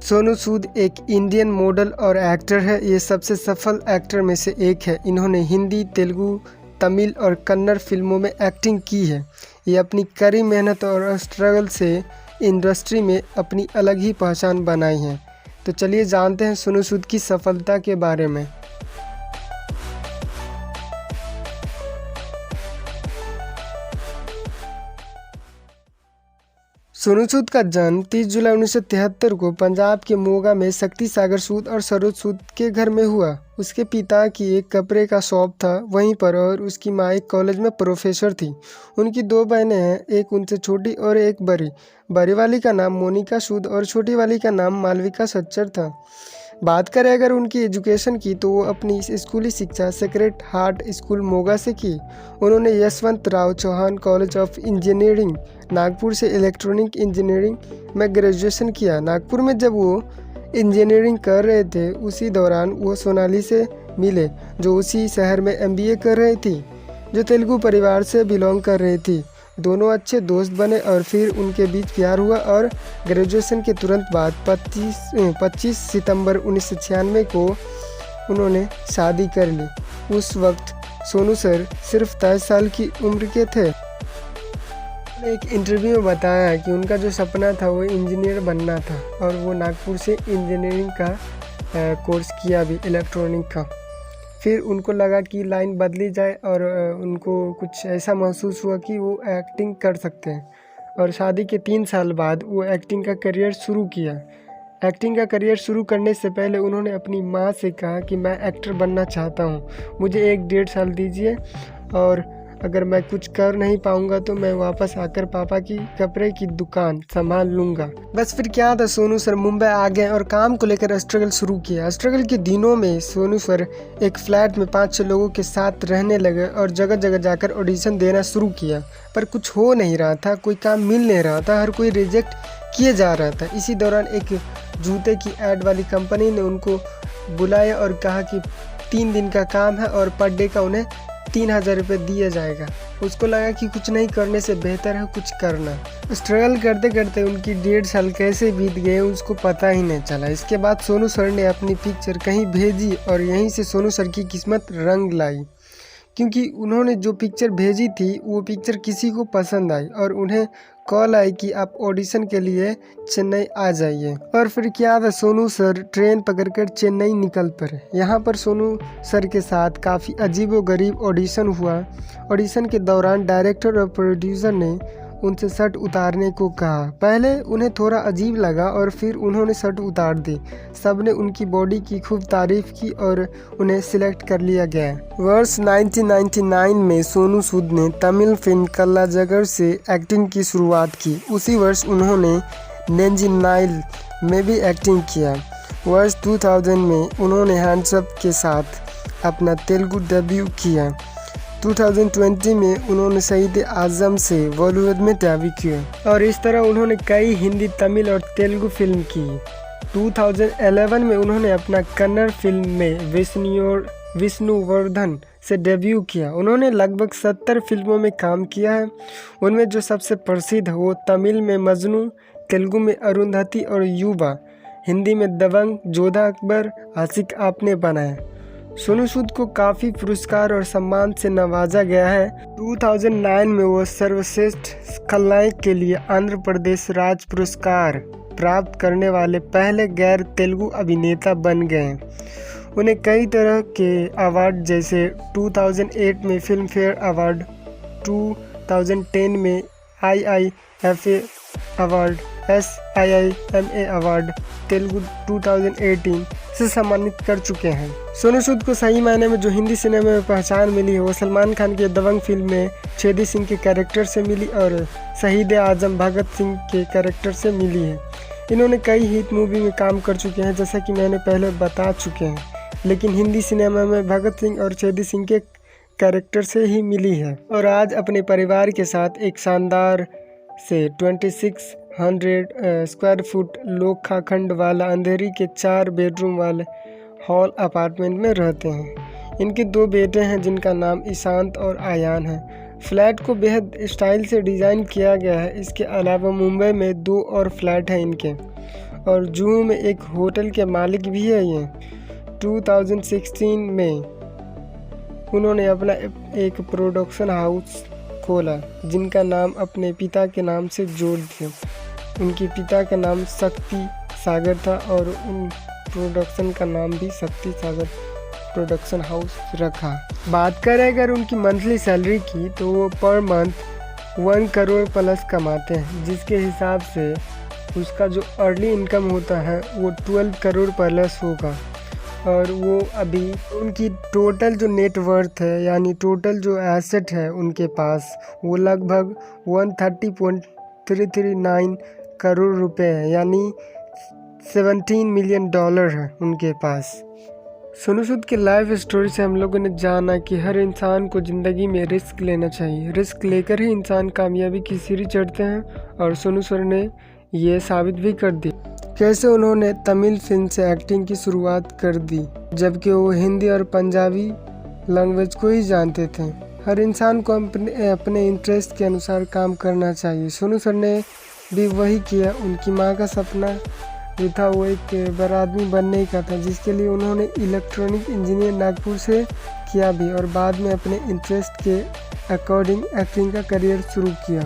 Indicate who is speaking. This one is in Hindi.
Speaker 1: सोनू सूद एक इंडियन मॉडल और एक्टर है। ये सबसे सफल एक्टर में से एक है। इन्होंने हिंदी, तेलुगु, तमिल और कन्नड़ फिल्मों में एक्टिंग की है। ये अपनी कड़ी मेहनत और स्ट्रगल से इंडस्ट्री में अपनी अलग ही पहचान बनाई है। तो चलिए जानते हैं सोनू सूद की सफलता के बारे में। सोनू सूद का जन्म 30 जुलाई 1973 को पंजाब के मोगा में शक्ति सागर सूद और सरोज सूद के घर में हुआ। उसके पिता की एक कपड़े का शॉप था वहीं पर, और उसकी माँ एक कॉलेज में प्रोफेसर थी। उनकी 2 बहनें हैं, एक उनसे छोटी और एक बड़ी। बड़ी वाली का नाम मोनिका सूद और छोटी वाली का नाम मालविका सच्चर था। बात करें अगर उनकी एजुकेशन की, तो वो अपनी स्कूली शिक्षा सेक्रेड हार्ट स्कूल मोगा से की। उन्होंने Yashwant Rao Chavan college of engineering Nagpur से इलेक्ट्रॉनिक इंजीनियरिंग में ग्रेजुएशन किया। नागपुर में जब वो इंजीनियरिंग कर रहे थे, उसी दौरान वो सोनाली से मिले, जो उसी शहर में MBA कर रही थी, जो तेलुगु परिवार से बिलोंग कर रही थी। दोनों अच्छे दोस्त बने और फिर उनके बीच प्यार हुआ और ग्रेजुएशन के तुरंत बाद 25 सितंबर 1996 को उन्होंने शादी कर ली। उस वक्त सोनू सर सिर्फ 23 साल की उम्र के थे। एक इंटरव्यू में बताया कि उनका जो सपना था वो इंजीनियर बनना था, और वो नागपुर से इंजीनियरिंग का कोर्स किया भी, इलेक्ट्रॉनिक का। फिर उनको लगा कि लाइन बदली जाए, और उनको कुछ ऐसा महसूस हुआ कि वो एक्टिंग कर सकते हैं, और शादी के 3 साल बाद वो एक्टिंग का करियर शुरू किया। एक्टिंग का करियर शुरू करने से पहले उन्होंने अपनी माँ से कहा कि मैं एक्टर बनना चाहता हूँ, मुझे 1-1.5 साल दीजिए, और अगर मैं कुछ कर नहीं पाऊंगा तो मैं वापस आकर पापा की कपड़े की दुकान संभाल लूंगा। बस फिर क्या था, सोनू सर मुंबई आ गए और काम को लेकर स्ट्रगल शुरू किया। स्ट्रगल के दिनों में सोनू सर एक फ्लैट में 5-6 लोगों के साथ रहने लगे और जगह जगह जाकर ऑडिशन देना शुरू किया, पर कुछ हो नहीं रहा था, कोई काम मिल नहीं रहा था, हर कोई रिजेक्ट किए जा रहा था। इसी दौरान एक जूते की ऐड वाली कंपनी ने उनको बुलाया और कहा कि 3 दिन का काम है और पर डे का उन्हें 3000 रुपये दिया जाएगा। उसको लगा कि कुछ नहीं करने से बेहतर है कुछ करना। स्ट्रगल करते करते उनकी 1.5 साल कैसे बीत गए उसको पता ही नहीं चला। इसके बाद सोनू सर ने अपनी पिक्चर कहीं भेजी और यहीं से सोनू सर की किस्मत रंग लाई, क्योंकि उन्होंने जो पिक्चर भेजी थी वो पिक्चर किसी को पसंद आई और उन्हें कॉल आई कि आप ऑडिशन के लिए चेन्नई आ जाइए। और फिर क्या था, सोनू सर ट्रेन पकड़कर चेन्नई निकल पड़े। यहाँ पर सोनू सर के साथ काफ़ी अजीबोगरीब ऑडिशन हुआ। ऑडिशन के दौरान डायरेक्टर और प्रोड्यूसर ने उनसे शर्ट उतारने को कहा। पहले उन्हें थोड़ा अजीब लगा और फिर उन्होंने शर्ट उतार दी। सबने उनकी बॉडी की खूब तारीफ की और उन्हें सिलेक्ट कर लिया गया। वर्ष 1999 में सोनू सूद ने तमिल फिल्म कल्लाजगर से एक्टिंग की शुरुआत की। उसी वर्ष उन्होंने नेंजिनाइल में भी एक्टिंग किया। वर्ष 2000 में उन्होंने हैंड्स अप के साथ अपना तेलुगु डेब्यू किया। 2020 में उन्होंने शहीद आजम से बॉलीवुड में डेब्यू किया, और इस तरह उन्होंने कई हिंदी, तमिल और तेलुगु फिल्म की। 2011 में उन्होंने अपना कन्नड़ फिल्म में विष्णुवर्धन से डेब्यू किया। उन्होंने लगभग 70 फिल्मों में काम किया है। उनमें जो सबसे प्रसिद्ध है वो तमिल में मजनू, तेलुगु में अरुंधति और युवा, हिंदी में दबंग, जोधा अकबर, आशिक आपने बनाया। सोनू सूद को काफ़ी पुरस्कार और सम्मान से नवाजा गया है। 2009 में वो सर्वश्रेष्ठ खलनायक के लिए आंध्र प्रदेश राज्य पुरस्कार प्राप्त करने वाले पहले गैर तेलुगु अभिनेता बन गए। उन्हें कई तरह के अवार्ड जैसे 2008 में फिल्म फेयर अवार्ड, 2010 में IIFA award, SIIMA award Telugu 2018 से सम्मानित कर चुके हैं। सोनू सूद को सही मायने में जो हिंदी सिनेमा में पहचान मिली है वो सलमान खान के दबंग फिल्म में छेदी सिंह के कैरेक्टर से मिली और शहीद आजम भगत सिंह के कैरेक्टर से मिली है। इन्होंने कई हिट मूवी में काम कर चुके हैं, जैसा कि मैंने पहले बता चुके हैं, लेकिन हिंदी सिनेमा में भगत सिंह और छेदी सिंह के कैरेक्टर से ही मिली है। और आज अपने परिवार के साथ एक शानदार से 2600 स्क्वायर फुट लोखा खंड वाला अंधेरी के 4 बेडरूम वाले हॉल अपार्टमेंट में रहते हैं। इनके 2 बेटे हैं जिनका नाम ईशांत और आयान है। फ्लैट को बेहद स्टाइल से डिज़ाइन किया गया है। इसके अलावा मुंबई में 2 और फ्लैट हैं इनके, और जुहू में एक होटल के मालिक भी है ये। 2016 में उन्होंने अपना एक प्रोडक्शन हाउस खोला जिनका नाम अपने पिता के नाम से जोड़ दिया। उनके पिता का नाम शक्ति सागर था और उन प्रोडक्शन का नाम भी शक्ति सागर प्रोडक्शन हाउस रखा। बात करें अगर उनकी मंथली सैलरी की तो वो पर मंथ 1 करोड़ प्लस कमाते हैं, जिसके हिसाब से उसका जो अर्ली इनकम होता है वो 12 करोड़ प्लस होगा। और वो अभी उनकी टोटल जो नेटवर्थ है यानी टोटल जो एसेट है उनके पास वो लगभग 130.339 करोड़ रुपए है, यानी $17 मिलियन है उनके पास। सोनू सूद की लाइफ स्टोरी से हम लोगों ने जाना कि हर इंसान को ज़िंदगी में रिस्क लेना चाहिए। रिस्क लेकर ही इंसान कामयाबी की सीढ़ी चढ़ते हैं और सोनू सूद ने ये साबित भी कर दी। कैसे उन्होंने तमिल फिल्म से एक्टिंग की शुरुआत कर दी जबकि वो हिंदी और पंजाबी लैंग्वेज को ही जानते थे। हर इंसान को अपने इंटरेस्ट के अनुसार काम करना चाहिए। सोनू सूद ने भी वही किया। उनकी माँ का सपना जो था वो एक बड़ा आदमी बनने का था, जिसके लिए उन्होंने इलेक्ट्रॉनिक इंजीनियर नागपुर से किया भी और बाद में अपने इंटरेस्ट के अकॉर्डिंग एक्टिंग का करियर शुरू किया।